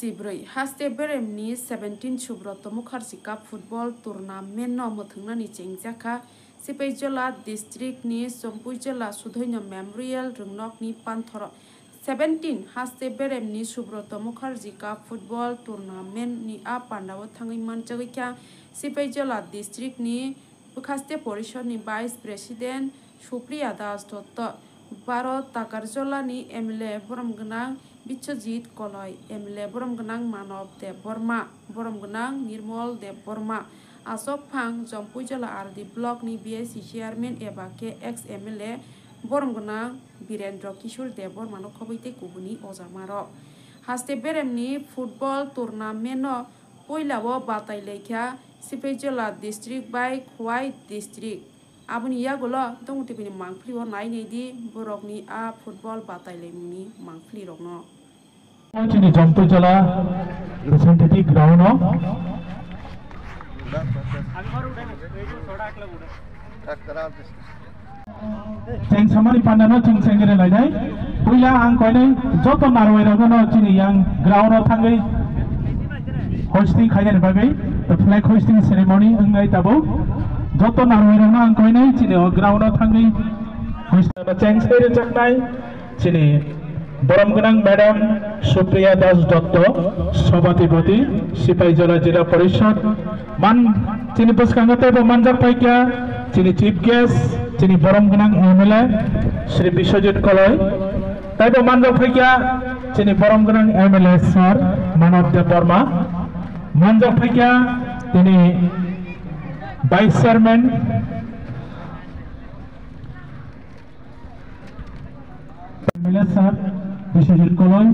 Sibrui haste beremni 17 Subroto Mukherjee Cup football tournament no muthungna ni chengjaka Sipaijola district ni Sompuijola Sudhoino Memorial Rungnok ni Panthoro 17 haste beremni Subroto Mukherjee Cup football tournament ni a Pandawo thangai manjagikya Sipaijola district ni Bukhaste Porishod ni Vice President Supriya Das Dotto Baro Takarjola ni MLA Boromgana Bichojit Koloi MLA Boromganang Manav de Borma Boromganang Nirmol de Borma Asok Phang Jompuijola RD Block ni BSC Chairman eba ke ex MLA Boromganang Birendra Kishore de Borma no khobaite kubuni ojamaro haste beremni football tournament no poilao batai lekha Sipaijola district by Khwai district Abuni yagulo dongti bini mangfli o nai nei di borok ni a football batai lemni mangfli rok no Chini Sompuijola representative ground no Cheng samani pandano cheng sengere lai dai puya ang koine joto narwai ro no chini yang ground no thangai hosting khajan bagai the flag hosting ceremony angai tabo joto narwai ro no ang koine chini ground no thangai hosting cheng sere chaknai chini Boromganang Madam Supriya Das Dotto Sabhatipati Sipaijola Jila Parishad Man Chini Puskangate bo Manjak Paikya Chini Chief Guest Chini Boromganang MLA Shri Bishojit Koloi Taibo Manjak Paikya Chini Boromganang MLA Sir Manav de Borma Manjak Paikya Chini Vice Chairman MLA Sir Bishojit Koloi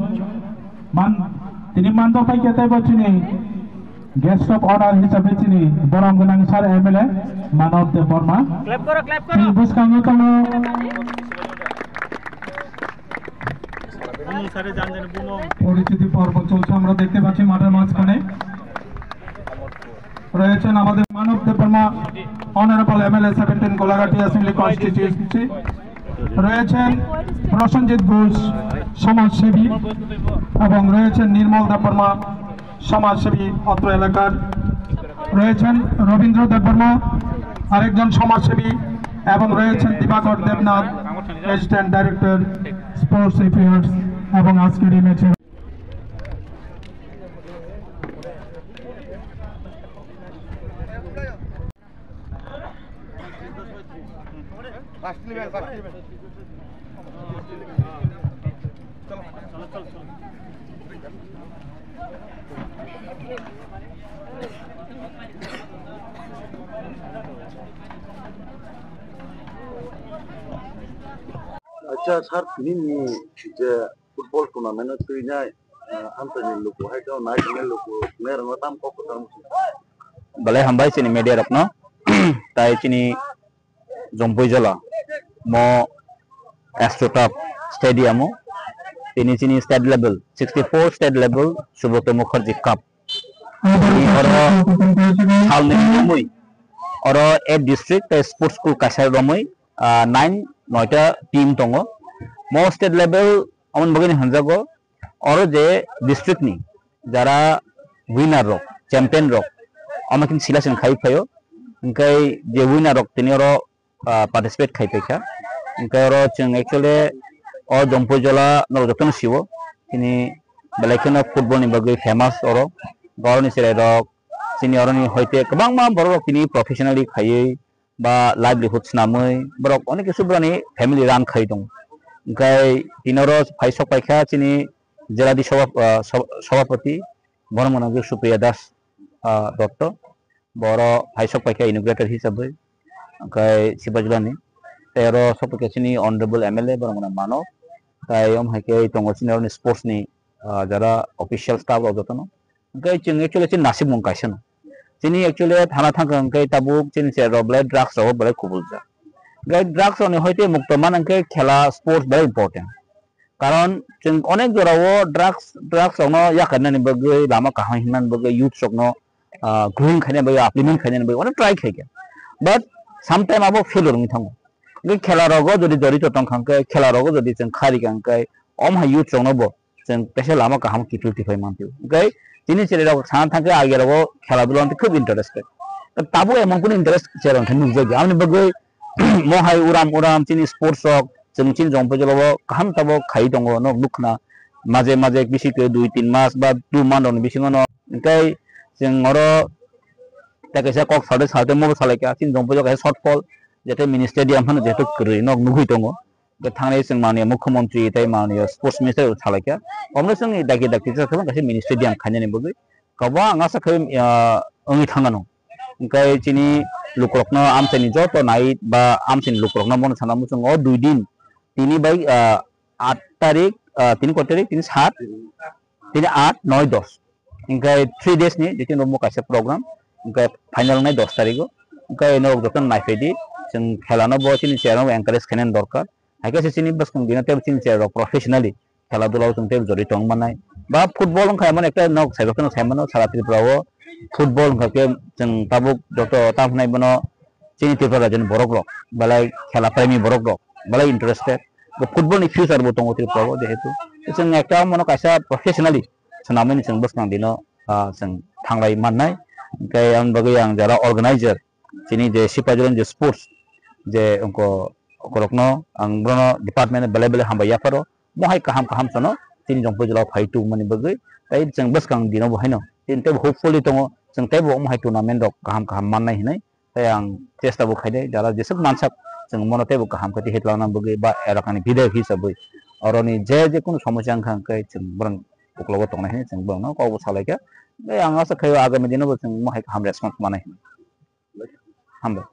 Tini Manjak Paikya Taibo Chini Guest of honor hisabe chini Boromganang Sir MLA Manav de Borma clap koro buskango kono অনুসারে জানেন বুনো পরিচিতি পর্ব চলছে আমরা দেখতে পাচ্ছি মাঠের মাঝখানে রয়েছেন আমাদের মানব de Borma honourable MLA 17 Golaghati assembly constituency রয়েছেন প্রসঞ্জিত ঘোষ সমাজসেবী এবং রয়েছেন নির্মল de Borma সমাজসেবী অত্র এলাকার রয়েছেন রবীন্দ্র দেববর্মা আরেকজন সমাজসেবী এবং রয়েছেন Dibakar Debnath assistant director sports affairs এবং আজকের এই ম্যাচে अच्छा sir ini je football tournament itu ini antara luku hai kau naik ni luku merang tam kau petam balai hambai sini media rapno tai sini Sompuijola mo Astrotop stadium ini sini state level 64 state level Subroto Mukherjee Cup oro hal ni mui oro 8 district sports school kasar romoi 9 9টা team tongo mo state level amon bagini hanjago oro je district ni jara winner rok champion rok amakin selection khai phayo inkai je winner rok tini oro participate khai phaika inkai oro cheng actually o Sompuijola no joton sibo tini belaikena football ni bagi famous oro goroni sere rok sini oro ni hoite kabang ma borok tini professionally khai ba livelihood namai borok onek kisu brani family run khai dong gai tinoro paisok paikha chini jela di sabhapati Boromganang Supriya Das Dotto boro paisok paikha inaugurator hisabe gai Sipaijola ni tero sopake chini honorable MLA Boromganang Manav tai om haike tongo chini sports ni jara official staff ojotono gai ching actually chin nasib mung kaisano Sini actually thana thangkang kai tabuk chin se roblai drugs ro bale kubulja gai drugs oni hoite muktoman angke khela sports very important karon chin onek jorao drugs ono yakanna ni bagai lama kahai hinan bagai youth sokno growing khane bagai applement khane bagai ona try khai but sometime abo failure ni thango gai khela rogo jodi jori to tongkhang kai khela rogo jodi chen khari kang kai om ha youth sokno bo जों पेशा लामा गाहाम किटुलटिफाइ मानथियो ओमफ्राय जिनि ছেলেরাও সানা থাকে আগেরাও খেলাধুলাতে খুব interested তাবো এমন কোন interest ছেলে নুজাই আমি বগৈ মহাই উরাম উরাম চিনি স্পোর্টস হক जों चिन जंपै जलाव गाहाम ताबो खाइ दङ न लुखना माजे माजे बिसिके 2-3 मास बा 2 मान्थ नि बिसिङनो ओमफ्राय जों अरो ताकेसा कक सादे सादे मबो सालायका चिन जंपै जगा शॉर्टफॉल जेते मिनि स्टेडियाम होनो जेते गरै न नुगै दङ बे थांनाय जों माने मुख्यमंत्री ताइ माने स्पोर्ट्स मिनिस्टार सालायका हमनो जों दागि दागि जाखौ गासै मिनि स्टेडियाम खायनानै बगै गाबा आङा साखै ओंनि थांगानो ओमफ्राय चिनि लुकरकनो आमसेनि जतो नाइट बा आमसेनि लुकरकनो मन सानामु जों 2 दिन তিনি বাই 8 তারিখ 3 কত তারিখ 3 7 3 8 9 10 ইনকাই 3 days ni যেটি নমো কাছে প্রোগ্রাম ইনকাই ফাইনাল নাই 10 তারিখ ইনকাই নো যতন নাইফেদি जों খেলানো বচিনি চেয়ারও এনকারেজ খানেন দরকার হাইকাছে চিনি বাস কোন দিনতে চিনি চেয়ার প্রফেশনালি খেলাধুলাও जों তে জড়িত মানাय বা ফুটবল খায়মান একটা নক সাইবকন সাইমানো সারাত্রিপ্রাও ফুটবল খাকে जों তাবুক যত তাফনাই বনো চিনি ত্রিপুরা যেন বড়গ্রক বালাই খেলা প্রেমী বড়গ্রক বালাই ইন্টারেস্টেড फुटबल नि फ्यूचर बो दङ त्रिपुराव जेहेतु जों एकटा मनो कायसा प्रोफेशनली सनामनि जों बसनां दिनो जों थांलाय माननाय ओमफ्राय आं बगै आं जरा अर्गानाइजर जिनि जे सिपाजन जे स्पोर्ट्स जे अंको करकनो आं ब्रनो डिपार्टमेंट बेले बेले हामबाया फरो मोहाय काहाम काहाम सनो तिनि जंपो जलाव फाइटु मनि बगै ताइ जों बसकां दिनो बहायनो तिनते होपफुली दङ जों ताइ बो मोहाय टुर्नामेन्ट रक काहाम काहाम माननाय हिनै ताइ आं चेष्टा बो खायदे जरा जेसक मानसाक जों मनते बो काहाम कति हेतलाना बगै बा एराकानि भिडिअ हिसाबै अरनि जे कोनो समस्या खांकै जों ब्रन उक्लगो तंनाय जों बनो गावबो सालायका आं आसा खायो आगामी दिनाव जों मोहाय काहाम रेसपन्स मानाय हामबाय